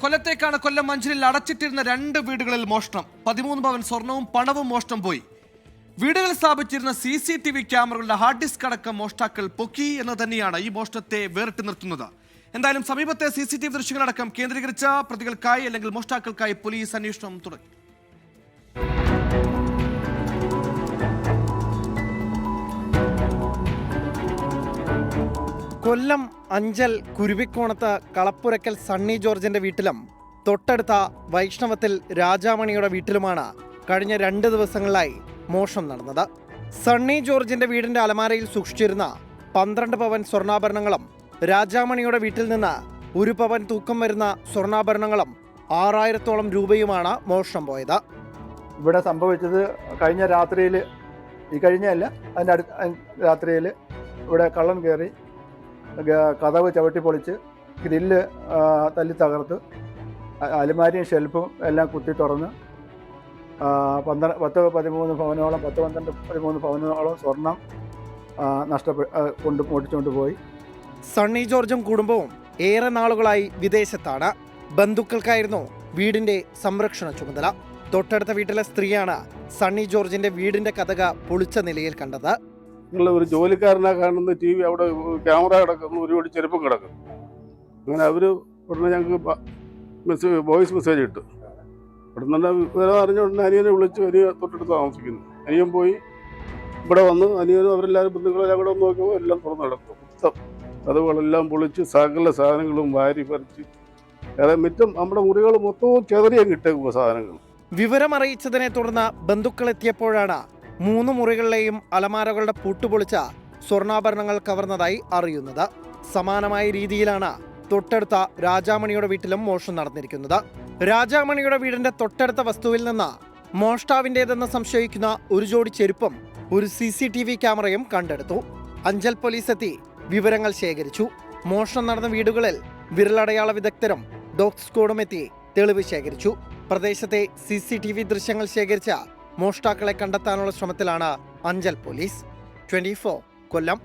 കൊല്ലത്തേക്കാണ് കൊല്ലം അഞ്ചലിൽ അടച്ചിട്ടിരുന്ന 2 വീടുകളിൽ മോഷണം. 13 പവൻ സ്വർണവും പണവും മോഷണം പോയി. വീടുകളിൽ സ്ഥാപിച്ചിരുന്ന CCTV ക്യാമറകളുടെ ഹാർഡ് ഡിസ്ക് അടക്കം മോഷ്ടാക്കൾ പൊക്കി എന്ന് തന്നെയാണ് ഈ മോഷണത്തെ വേറിട്ട് നിർത്തുന്നത്. എന്തായാലും സമീപത്തെ CCTV ദൃശ്യങ്ങളടക്കം കേന്ദ്രീകരിച്ച പ്രതികൾക്കായി അല്ലെങ്കിൽ മോഷ്ടാക്കൾക്കായി പോലീസ് അന്വേഷണം തുടങ്ങി. കൊല്ലം അഞ്ചൽ കുരുവിക്കോണത്ത് കളപ്പുരക്കൽ സണ്ണി ജോർജിന്റെ വീട്ടിലും തൊട്ടടുത്ത വൈഷ്ണവത്തിൽ രാജാമണിയുടെ വീട്ടിലുമാണ് കഴിഞ്ഞ 2 ദിവസങ്ങളിലായി മോഷണം നടന്നത്. സണ്ണി ജോർജിന്റെ വീടിന്റെ അലമാരയിൽ സൂക്ഷിച്ചിരുന്ന 12 പവൻ സ്വർണ്ണാഭരണങ്ങളും രാജാമണിയുടെ വീട്ടിൽ നിന്ന് 1 പവൻ തൂക്കം വരുന്ന സ്വർണ്ണാഭരണങ്ങളും 6000-ഓളം രൂപയുമാണ് മോഷണം പോയത്. ഇവിടെ സംഭവിച്ചത് കഴിഞ്ഞ രാത്രിയിൽ, ഈ കഴിഞ്ഞല്ല അതിൻ്റെ രാത്രിയിൽ ഇവിടെ കള്ളൻ കയറി കതവ് ചവിട്ടി പൊളിച്ച് ഗ്രില്ല് തല്ലി തകർത്ത് അലമാരിയും ഷെൽഫും എല്ലാം കുത്തി തുറന്ന് 10-13 പവനോളം 10-13 പവനോളം സ്വർണം മോഷ്ടിച്ചുകൊണ്ട് പോയി. സണ്ണി ജോർജും കുടുംബവും ഏറെ നാളുകളായി വിദേശത്താണ്. ബന്ധുക്കൾക്കായിരുന്നു വീടിന്റെ സംരക്ഷണ ചുമതല. തൊട്ടടുത്ത വീട്ടിലെ സ്ത്രീയാണ് സണ്ണി ജോർജിന്റെ വീടിന്റെ കതക പൊളിച്ച നിലയിൽ കണ്ടത്. ഒരു ജോലിക്കാരനാ കാണുന്ന TV അവിടെ ക്യാമറ കിടക്കുന്നു, ഒരുപാട് ചെരുപ്പം കിടക്കും. അങ്ങനെ അവർ ഉടനെ ഞങ്ങൾക്ക് വോയിസ് മെസ്സേജ് ഇട്ടു. ഇവിടെ നിന്ന് വിവരം അറിഞ്ഞ ഉടനെ അനിയനെ വിളിച്ച് തൊട്ടടുത്ത് താമസിക്കുന്നു. അനിയൻ പോയി ഇവിടെ വന്ന് അനിയനും അവരെല്ലാവരും ബന്ധുക്കളെല്ലാം കൂടെ നോക്കുമ്പോൾ എല്ലാം തുറന്നു കിടക്കും. കഥകളെല്ലാം പൊളിച്ച് സകല സാധനങ്ങളും വാരി പറിച്ച് മിറ്റം നമ്മുടെ മുറികൾ മൊത്തവും ചെതറിയാൻ കിട്ടുക സാധനങ്ങൾ. വിവരം അറിയിച്ചതിനെ തുടർന്ന് ബന്ധുക്കൾ എത്തിയപ്പോഴാണ് 3 മുറികളിലെയും അലമാരകളുടെ പൂട്ടുപൊളിച്ച സ്വർണ്ണാഭരണങ്ങൾ കവർന്നതായി അറിയുന്നത്. സമാനമായ രീതിയിലാണ് തൊട്ടടുത്ത രാജാമണിയുടെ വീട്ടിലും മോഷണം നടന്നിരിക്കുന്നത്. രാജാമണിയുടെ വീടിന്റെ തൊട്ടടുത്ത വസ്തുവിൽ നിന്ന് മോഷ്ടാവിൻ്റെതെന്ന് സംശയിക്കുന്ന ഒരു ജോഡി ചെരുപ്പും ഒരു CCTV ക്യാമറയും കണ്ടെടുത്തു. അഞ്ചൽ പോലീസ് എത്തി വിവരങ്ങൾ ശേഖരിച്ചു. മോഷണം നടന്ന വീടുകളിൽ വിരലടയാള വിദഗ്ധരും ഡോഗ് സ്ക്വാഡും എത്തി തെളിവ് ശേഖരിച്ചു. പ്രദേശത്തെ CCTV ദൃശ്യങ്ങൾ ശേഖരിച്ച മോഷ്ടാക്കളെ കണ്ടെത്താനുള്ള ശ്രമത്തിലാണ് അഞ്ചൽ പോലീസ്. 24 കൊല്ലം.